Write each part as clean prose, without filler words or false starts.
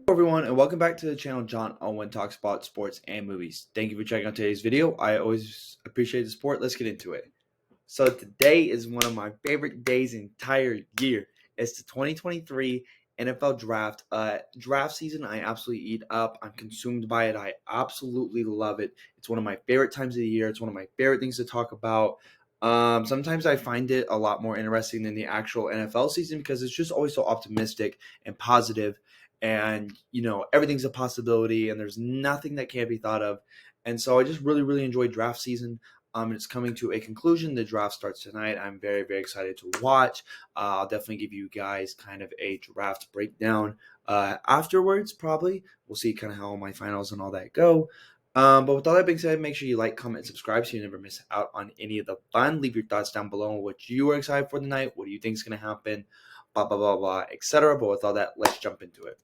Hello everyone, and welcome back to the channel. John Owen talks about sports and movies. Thank you for checking out today's video. I always appreciate the support. Let's get into it. So today is one of my favorite days in the entire year. It's the 2023 NFL draft. Draft season, I absolutely eat up. I'm consumed by it. I absolutely love it. It's one of my favorite times of the year. It's one of my favorite things to talk about. Sometimes I find it a lot more interesting than the actual NFL season because it's just always so optimistic and positive, and everything's a possibility, and there's nothing that can't be thought of. And so I just really enjoy draft season. It's coming to a conclusion. The draft starts tonight. I'm very excited to watch. I'll definitely give you guys kind of a draft breakdown afterwards. Probably we'll see kind of how my finals and all that go. But with all that being said, make sure you like, comment, and subscribe so you never miss out on any of the fun. Leave your thoughts down below on what you are excited for tonight. What do you think is going to happen? Blah blah blah blah, etc. But with all that, let's jump into it.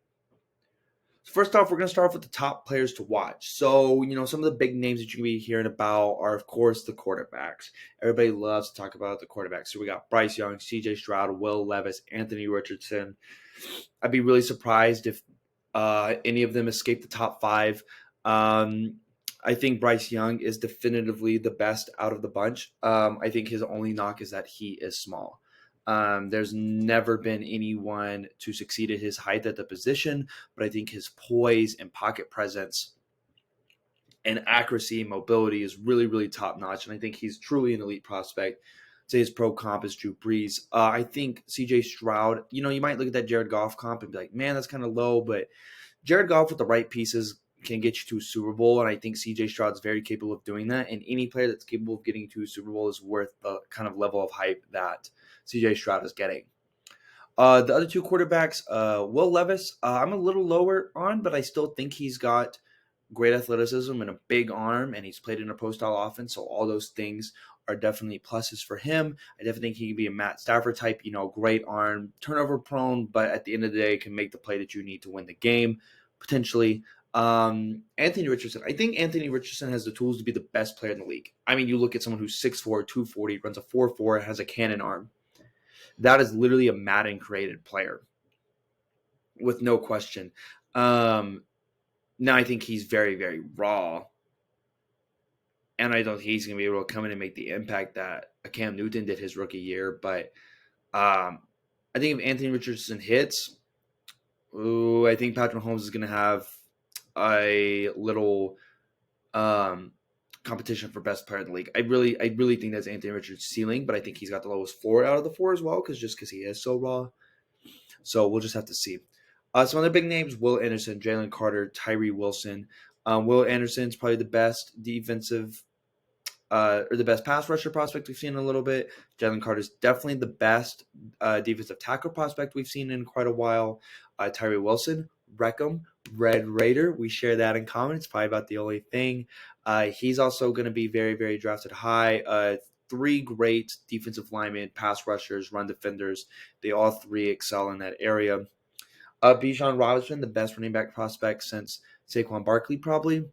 First off, we're going to start off with the top players to watch. So, some of the big names that you're going to be hearing about are, of course, the quarterbacks. Everybody loves to talk about the quarterbacks. So we got Bryce Young, CJ Stroud, Will Levis, Anthony Richardson. I'd be really surprised if any of them escape the top five. I think Bryce Young is definitively the best out of the bunch. I think his only knock is that he is small. There's never been anyone to succeed at his height at the position, but I think his poise and pocket presence and accuracy and mobility is really top notch. And I think he's truly an elite prospect. Say his pro comp is Drew Brees. I think CJ Stroud, you might look at that Jared Goff comp and be like, man, that's kind of low, but Jared Goff with the right pieces can get you to a Super Bowl, and I think CJ Stroud is very capable of doing that. And any player that's capable of getting to a Super Bowl is worth the kind of level of hype that CJ Stroud is getting. The other two quarterbacks, Will Levis, I'm a little lower on, but I still think he's got great athleticism and a big arm, and he's played in a pro-style offense, so all those things are definitely pluses for him. I definitely think he can be a Matt Stafford type, great arm, turnover prone, but at the end of the day, can make the play that you need to win the game, potentially. Anthony Richardson. I think Anthony Richardson has the tools to be the best player in the league. I mean, you look at someone who's 6'4", 240, runs a 4.4, has a cannon arm. That is literally a Madden created player with no question. Now I think he's very raw, and I don't think he's going to be able to come in and make the impact that a Cam Newton did his rookie year. But I think if Anthony Richardson hits, I think Patrick Mahomes is going to have a little competition for best player in the league. I really think that's Anthony Richardson's ceiling, but I think he's got the lowest floor out of the four as well, because he is so raw. So we'll just have to see. Some other big names: Will Anderson, Jalen Carter, Tyree Wilson. Will Anderson's probably the best defensive or the best pass rusher prospect we've seen in a little bit. Jalen Carter's definitely the best defensive tackle prospect we've seen in quite a while. Tyree Wilson, Wreckham, Red Raider. We share that in common. It's probably about the only thing. He's also going to be very drafted high. Three great defensive linemen, pass rushers, run defenders. They all three excel in that area. Bijan Robinson, the best running back prospect since Saquon Barkley, probably.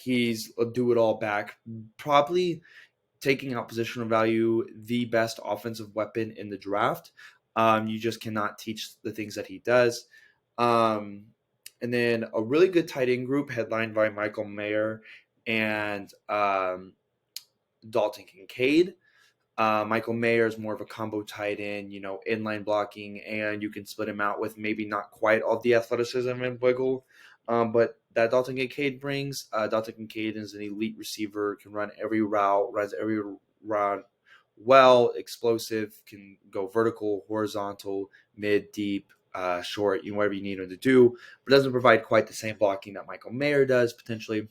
He's a do-it-all back, probably taking out positional value, the best offensive weapon in the draft. You just cannot teach the things that he does. And then a really good tight end group headlined by Michael Mayer and Dalton Kincaid. Michael Mayer is more of a combo tight end, inline blocking, and you can split him out with maybe not quite all the athleticism and wiggle, but that Dalton Kincaid brings. Dalton Kincaid is an elite receiver, can run every route, runs every route well, explosive, can go vertical, horizontal, mid, deep, short, whatever you need him to do, but doesn't provide quite the same blocking that Michael Mayer does, potentially.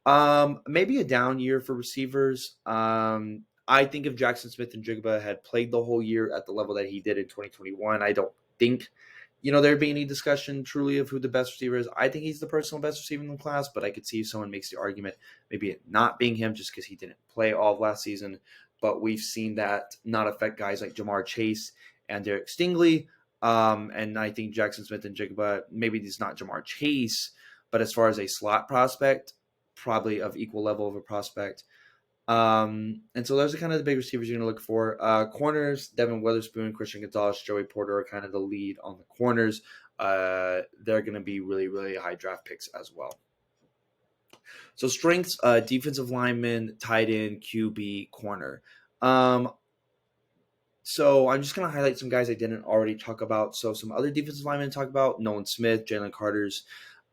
Maybe a down year for receivers. I think if Jackson Smith-Njigba had played the whole year at the level that he did in 2021, I don't think, there'd be any discussion truly of who the best receiver is. I think he's the personal best receiver in the class, but I could see if someone makes the argument maybe it not being him just because he didn't play all of last season. But we've seen that not affect guys like Jamar Chase and Derek Stingley. And I think Jackson Smith-Njigba, maybe he's not Jamar Chase, but as far as a slot prospect, probably of equal level of a prospect. And so those are kind of the big receivers you're going to look for. Corners, Devin Witherspoon, Christian Gonzalez, Joey Porter are kind of the lead on the corners. they're going to be really, really high draft picks as well. So strengths, defensive lineman, tight end, QB, corner. So I'm just going to highlight some guys I didn't already talk about. So some other defensive linemen to talk about: Nolan Smith, Jalen Carter's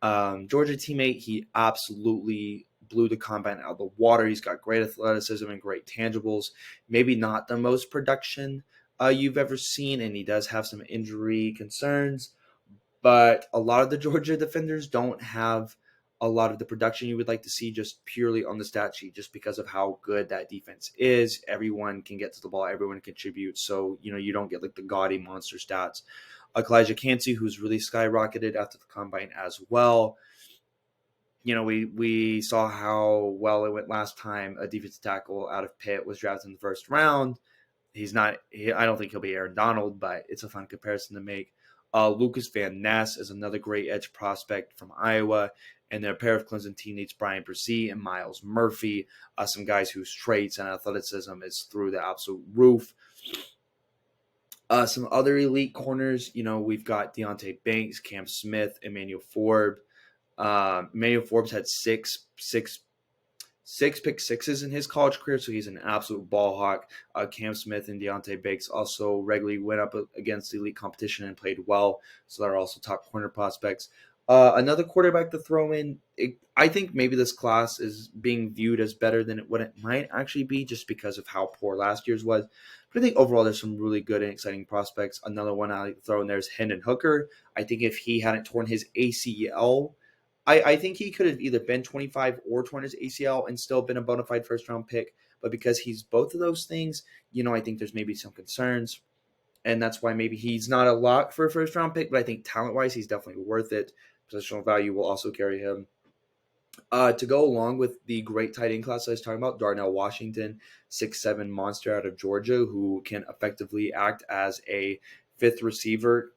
Georgia teammate. He absolutely blew the combine out of the water. He's got great athleticism and great tangibles. Maybe not the most production you've ever seen, and he does have some injury concerns. But a lot of the Georgia defenders don't have a lot of the production you would like to see just purely on the stat sheet, just because of how good that defense is. Everyone can get to the ball, everyone contributes. So, you don't get like the gaudy monster stats. Elijah Cansey, who's really skyrocketed after the combine as well. We saw how well it went last time. A defensive tackle out of Pitt was drafted in the first round. I don't think he'll be Aaron Donald, but it's a fun comparison to make. Lucas Van Ness is another great edge prospect from Iowa, and they're a pair of Clemson teammates, Brian Bresee and Miles Murphy, some guys whose traits and athleticism is through the absolute roof. Some other elite corners, we've got Deonte Banks, Cam Smith, Emmanuel Forbes. Emmanuel Forbes had six pick sixes in his college career, so he's an absolute ball hawk. Cam Smith and Deonte Banks also regularly went up against elite competition and played well, so they're also top corner prospects. Another quarterback to throw in, I think maybe this class is being viewed as better than what it might actually be, just because of how poor last year's was. But I think overall there's some really good and exciting prospects. Another one I like to throw in there is Hendon Hooker. I think if he hadn't torn his ACL, I think he could have either been 25 or torn his ACL and still been a bona fide first-round pick. But because he's both of those things, I think there's maybe some concerns. And that's why maybe he's not a lock for a first-round pick. But I think talent-wise, he's definitely worth it. Positional value will also carry him. To go along with the great tight end class I was talking about, Darnell Washington, 6'7" monster out of Georgia, who can effectively act as a fifth receiver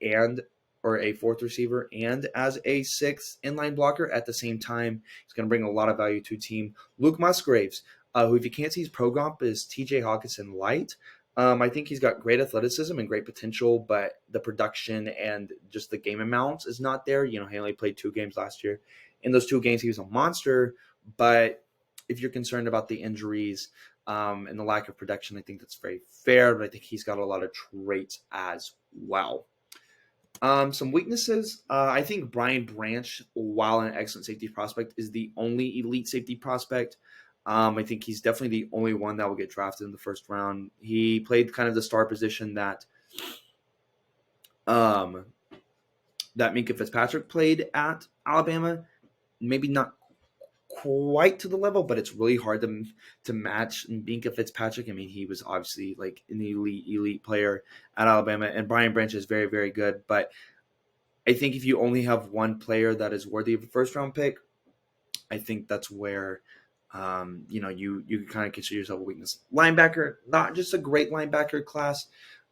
or a fourth receiver and as a sixth inline blocker at the same time. He's going to bring a lot of value to a team. Luke Musgraves, who, if you can't see his pro comp, is TJ Hawkinson light. I think he's got great athleticism and great potential, but the production and just the game amounts is not there. He only played 2 games last year. In those 2 games, he was a monster, but if you're concerned about the injuries and the lack of production, I think that's very fair, but I think he's got a lot of traits as well. Some weaknesses, I think Brian Branch, while an excellent safety prospect, is the only elite safety prospect. I think he's definitely the only one that will get drafted in the first round. He played kind of the star position that Minkah Fitzpatrick played at Alabama. Maybe not quite to the level, but it's really hard to match Minkah Fitzpatrick. I mean, he was obviously like an elite player at Alabama, and Brian Branch is very, very good. But I think if you only have one player that is worthy of a first-round pick, I think that's where you can kind of consider yourself a weakness. Linebacker, not just a great linebacker class.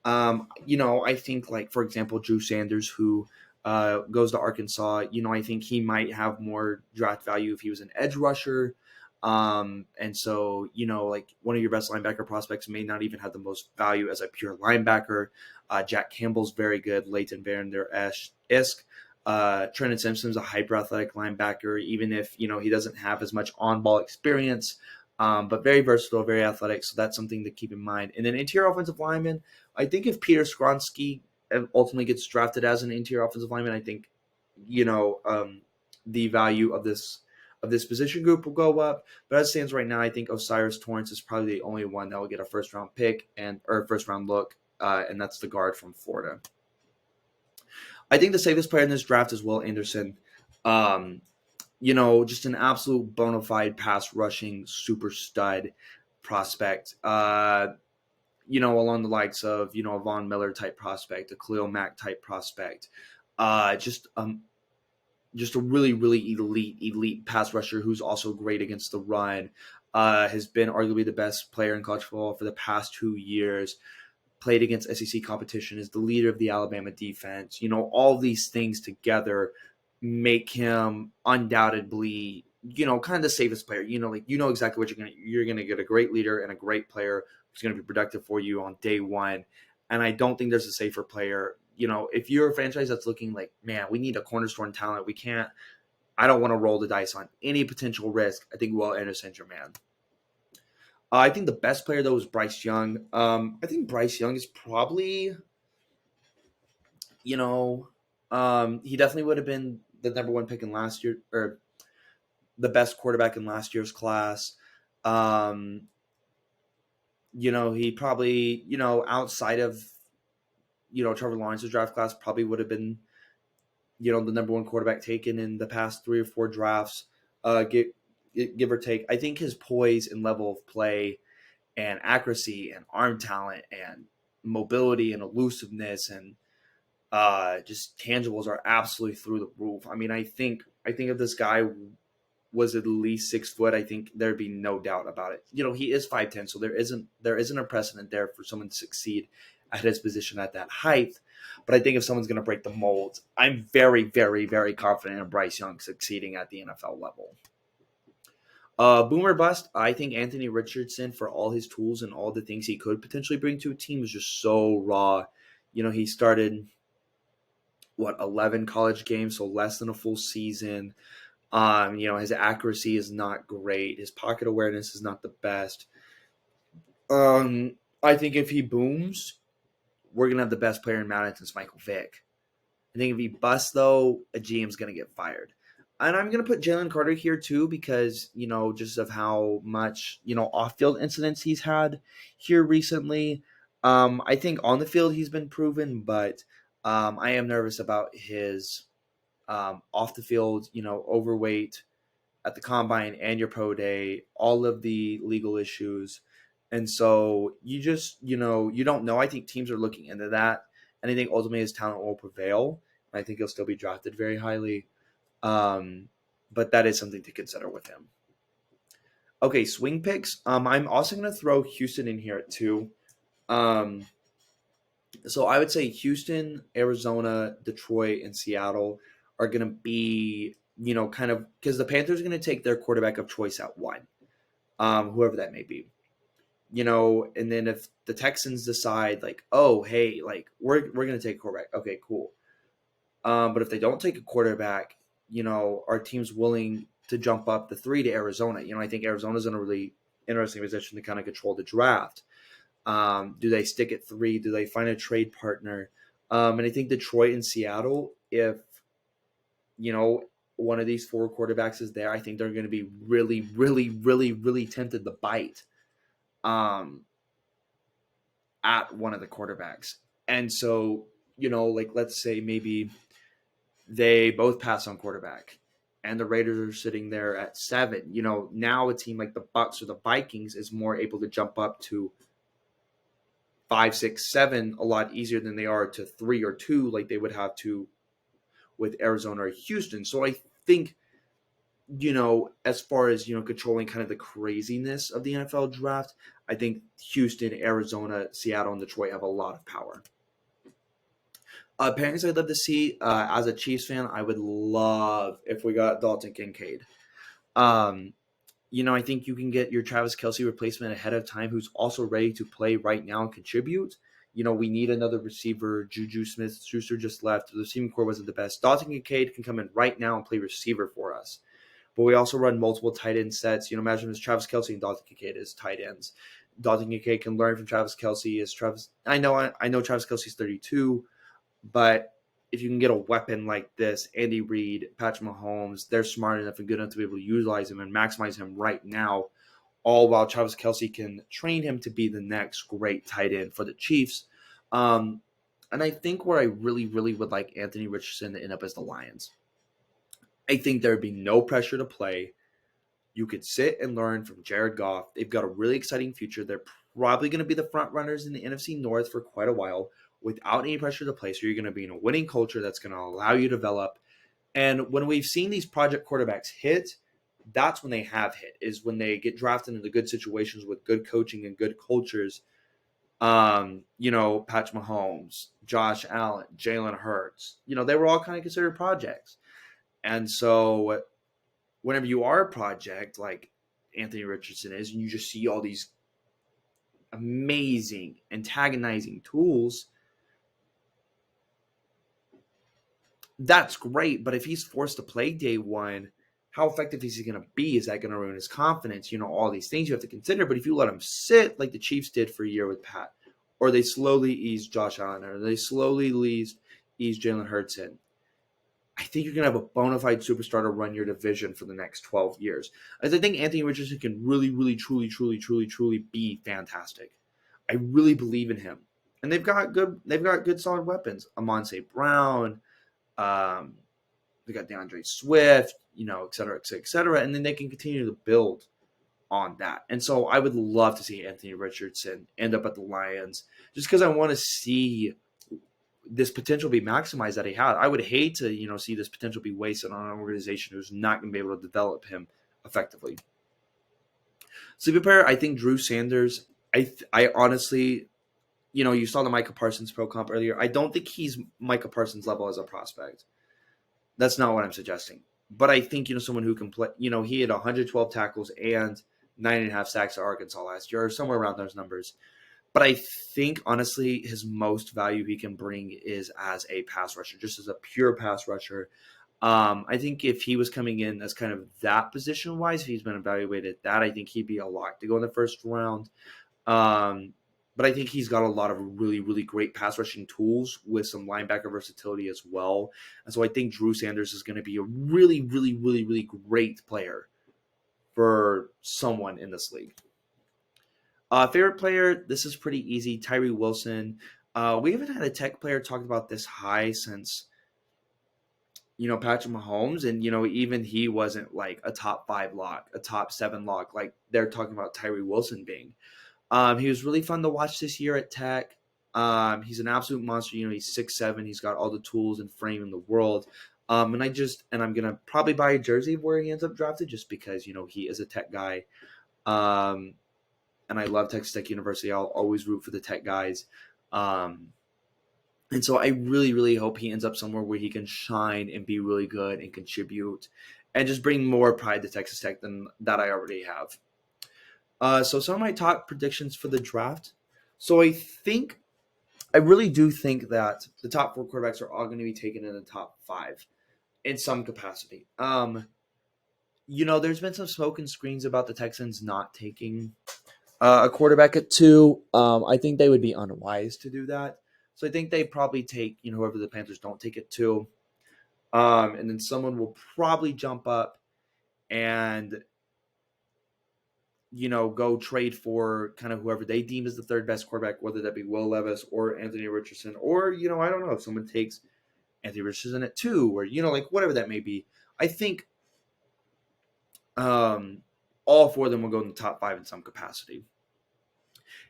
I think, like, for example, Drew Sanders, who goes to Arkansas, I think he might have more draft value if he was an edge rusher. And so, like, one of your best linebacker prospects may not even have the most value as a pure linebacker. Jack Campbell's very good. Leighton Vander Esch. Trenton Simpson's a hyper athletic linebacker, even if, he doesn't have as much on-ball experience, but very versatile, very athletic. So that's something to keep in mind. And then interior offensive lineman, I think if Peter Skronsky ultimately gets drafted as an interior offensive lineman, I think, the value of this position group will go up. But as it stands right now, I think Osiris Torrance is probably the only one that will get a first-round pick or first-round look, and that's the guard from Florida. I think the safest player in this draft is Will Anderson. Just an absolute bona fide pass rushing super stud prospect. Along the likes of, a Von Miller type prospect, a Khalil Mack type prospect. Just a really, really elite pass rusher who's also great against the run. Has been arguably the best player in college football for the past 2 years. Played against SEC competition, is the leader of the Alabama defense. All these things together make him undoubtedly, kind of the safest player. Exactly what you're gonna get: a great leader and a great player who's gonna be productive for you on day one. And I don't think there's a safer player if you're a franchise that's looking like, man, we need a cornerstone talent, I don't want to roll the dice on any potential risk. I think Will Anderson's your man. I think the best player though is Bryce Young. I think Bryce Young is probably, you know, he definitely would have been the number one pick in last year, or the best quarterback in last year's class. Um, he probably, outside of, Trevor Lawrence's draft class, probably would have been, the number one quarterback taken in the past 3 or 4 drafts, give or take. I think his poise and level of play and accuracy and arm talent and mobility and elusiveness and just tangibles are absolutely through the roof. I mean, I think if this guy was at least 6 foot, I think there'd be no doubt about it. He is 5'10", so there isn't a precedent there for someone to succeed at his position at that height. But I think if someone's going to break the mold, I'm very, very, very confident in Bryce Young succeeding at the NFL level. Boomer bust. I think Anthony Richardson, for all his tools and all the things he could potentially bring to a team, is just so raw. He started 11 college games, so less than a full season. His accuracy is not great. His pocket awareness is not the best. I think if he booms, we're gonna have the best player in Madden since Michael Vick. I think if he busts, though, a GM's gonna get fired. And I'm gonna put Jalen Carter here too because just of how much off-field incidents he's had here recently. I think on the field he's been proven, but I am nervous about his off the field, overweight at the combine and your pro day, all of the legal issues. And so you just, you don't know. I think teams are looking into that. And I think ultimately his talent will prevail. I think he'll still be drafted very highly. But that is something to consider with him. Okay, swing picks. I'm also going to throw Houston in here too. So I would say Houston, Arizona, Detroit, and Seattle are going to be, kind of, because the Panthers are going to take their quarterback of choice at 1, whoever that may be. And then if the Texans decide like, oh, hey, like we're going to take a quarterback. Okay, cool. But if they don't take a quarterback, our team's willing to jump up the 3 to Arizona. I think Arizona's in a really interesting position to kind of control the draft. Do they stick at 3? Do they find a trade partner? And I think Detroit and Seattle, if, one of these 4 quarterbacks is there, I think they're going to be really, really, really, really tempted to bite at one of the quarterbacks. And so, like let's say maybe they both pass on quarterback and the Raiders are sitting there at 7. Now a team like the Bucs or the Vikings is more able to jump up to 5, 6, 7 a lot easier than they are to 3 or 2 like they would have to with Arizona or Houston. So I think, as far as, controlling kind of the craziness of the NFL draft, I think Houston, Arizona, Seattle, and Detroit have a lot of power. Parents I'd love to see, as a Chiefs fan, I would love if we got Dalton Kincaid. I think you can get your Travis Kelce replacement ahead of time who's also ready to play right now and contribute. We need another receiver. Juju Smith-Schuster just left. The receiving core wasn't the best. Dalton Kincaid can come in right now and play receiver for us. But we also run multiple tight end sets. Imagine it's Travis Kelce and Dalton Kincaid as tight ends. Dalton Kincaid can learn from Travis Kelce. I know Travis Kelce's 32, but if you can get a weapon like this, Andy Reid, Patrick Mahomes, they're smart enough and good enough to be able to utilize him and maximize him right now, all while Travis Kelce can train him to be the next great tight end for the Chiefs. And I think where I really, really would like Anthony Richardson to end up as the Lions. I think there would be no pressure to play. You could sit and learn from Jared Goff. They've got a really exciting future. They're probably going to be the front runners in the NFC North for quite a while without any pressure to play. So you're going to be in a winning culture that's going to allow you to develop. And when we've seen these project quarterbacks hit, that's when they have hit, is when they get drafted into good situations with good coaching and good cultures. Patrick Mahomes, Josh Allen, Jalen Hurts, they were all kind of considered projects. And so whenever you are a project like Anthony Richardson is, and you just see all these amazing antagonizing tools, that's great. But if he's forced to play day one, how effective is he going to be? Is that going to ruin his confidence? All these things you have to consider. But if you let him sit like the Chiefs did for a year with Pat, or they slowly ease Josh Allen, or they slowly ease Jalen Hurts in, I think you're going to have a bona fide superstar to run your division for the next 12 years. As I think Anthony Richardson can really, really, truly, truly, truly, truly be fantastic. I really believe in him. And they've got good solid weapons. Amon St. Brown, um, they got DeAndre Swift, et cetera, et cetera, et cetera. And then they can continue to build on that. And so I would love to see Anthony Richardson end up at the Lions just because I want to see this potential be maximized that he had. I would hate to, see this potential be wasted on an organization who's not going to be able to develop him effectively. Sleeper player, I think Drew Sanders. I honestly, you saw the Micah Parsons pro comp earlier. I don't think he's Micah Parsons level as a prospect. That's not what I'm suggesting. But I think, someone who can play, he had 112 tackles and 9.5 sacks at Arkansas last year, or somewhere around those numbers. But I think, honestly, his most value he can bring is as a pass rusher, just as a pure pass rusher. I think if he was coming in as kind of that position-wise, if he's been evaluated that, I think he'd be a lock to go in the first round. But I think he's got a lot of really, really great pass rushing tools with some linebacker versatility as well. And so I think Drew Sanders is going to be a really, really, really, really great player for someone in this league. Favorite player, this is pretty easy. Tyree Wilson. We haven't had a Tech player talked about this high since, Patrick Mahomes. And, even he wasn't like a top 5 lock, a top 7 lock, like they're talking about Tyree Wilson being. He was really fun to watch this year at Tech. He's an absolute monster. He's 6'7". He's got all the tools and frame in the world. And I'm going to probably buy a jersey of where he ends up drafted just because, he is a Tech guy. And I love Texas Tech University. I'll always root for the Tech guys. And so I really, really hope he ends up somewhere where he can shine and be really good and contribute and just bring more pride to Texas Tech than that I already have. So some of my top predictions for the draft. So I really do think that the top 4 quarterbacks are all going to be taken in the top 5 in some capacity. There's been some smoke and screens about the Texans not taking a quarterback at 2. I think they would be unwise to do that. So I think they probably take, whoever the Panthers don't take at 2. And then someone will probably jump up and, go trade for kind of whoever they deem as the third best quarterback, whether that be Will Levis or Anthony Richardson, or, I don't know, if someone takes Anthony Richardson at 2 or, like whatever that may be. I think all 4 of them will go in the top 5 in some capacity.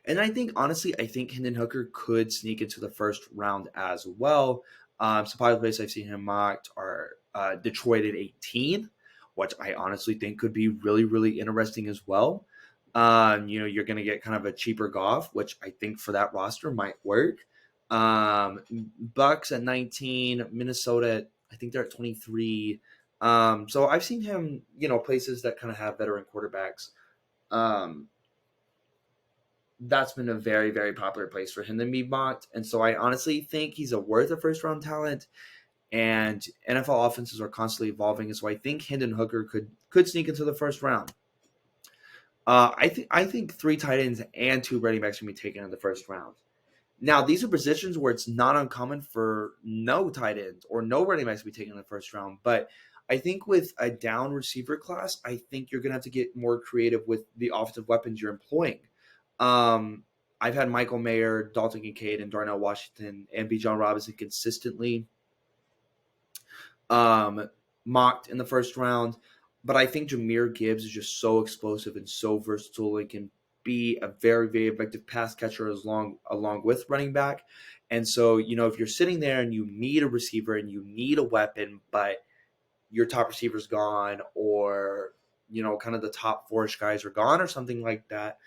And I think, honestly, Hendon Hooker could sneak into the first round as well. Some popular places I've seen him mocked are Detroit at 18, which I honestly think could be really, really interesting as well. You're going to get kind of a cheaper Goff, which I think for that roster might work. Bucks at 19, Minnesota, I think they're at 23. So I've seen him, places that kind of have veteran quarterbacks. That's been a very, very popular place for him to be mocked. And so I honestly think he's worth a first-round talent. And NFL offenses are constantly evolving. And so I think Hendon Hooker could sneak into the first round. I think 3 tight ends and 2 running backs can be taken in the first round. Now, these are positions where it's not uncommon for no tight ends or no running backs to be taken in the first round. But I think with a down receiver class, I think you're going to have to get more creative with the offensive weapons you're employing. I've had Michael Mayer, Dalton Kincaid, and Darnell Washington and Bijan Robinson consistently mocked in the first round. But I think Jahmyr Gibbs is just so explosive and so versatile and can be a very, very effective pass catcher along with running back. And so, if you're sitting there and you need a receiver and you need a weapon, but your top receiver's gone or, kind of the top 4-ish guys are gone or something like that,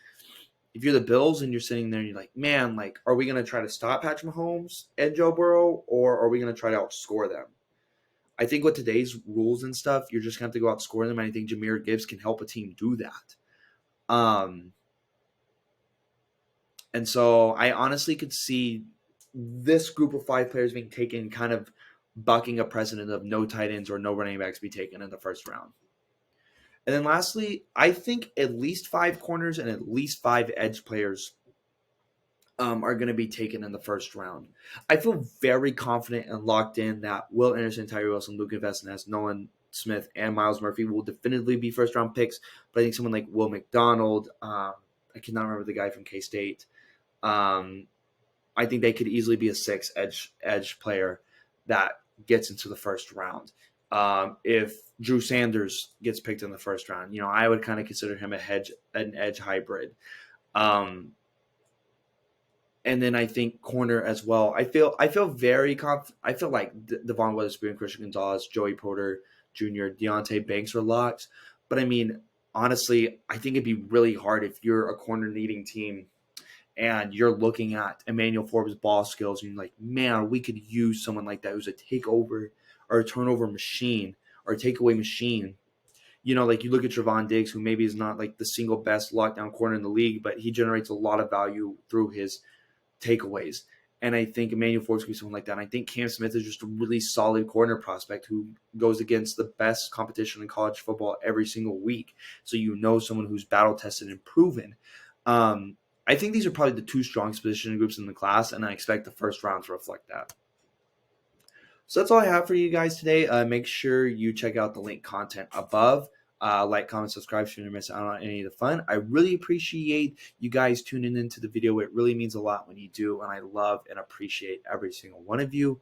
if you're the Bills and you're sitting there and you're like, man, like, are we going to try to stop Patrick Mahomes and Joe Burrow, or are we going to try to outscore them? I think with today's rules and stuff, you're just going to have to go outscore them. And I think Jahmyr Gibbs can help a team do that. And so I honestly could see this group of 5 players being taken kind of bucking a precedent of no tight ends or no running backs be taken in the first round. And then lastly, I think at least 5 corners and at least 5 edge players are going to be taken in the first round. I feel very confident and locked in that Will Anderson, Tyree Wilson, Luka Vestnes, Nolan Smith, and Myles Murphy will definitively be first round picks. But I think someone like Will McDonald, I cannot remember the guy from K-State. I think they could easily be a 6 edge player that gets into the first round. If Drew Sanders gets picked in the first round, I would kind of consider him an edge hybrid. And then I think corner as well. I feel very confident. I feel like Devon Witherspoon, Christian Gonzalez, Joey Porter Jr., Deontay Banks are locks. But I mean, honestly, I think it'd be really hard if you're a corner needing team and you're looking at Emmanuel Forbes' ball skills and you're like, man, we could use someone like that who's a takeover or a turnover machine or a takeaway machine. Like you look at Trevon Diggs, who maybe is not like the single best lockdown corner in the league, but he generates a lot of value through his takeaways. And I think Emmanuel Forbes could be someone like that. And I think Cam Smith is just a really solid corner prospect who goes against the best competition in college football every single week. So someone who's battle tested and proven. I think these are probably the 2 strongest position groups in the class, and I expect the first round to reflect that. So that's all I have for you guys today. Make sure you check out the link content above. Like, comment, subscribe so you don't miss out on any of the fun. I really appreciate you guys tuning into the video. It really means a lot when you do, and I love and appreciate every single one of you.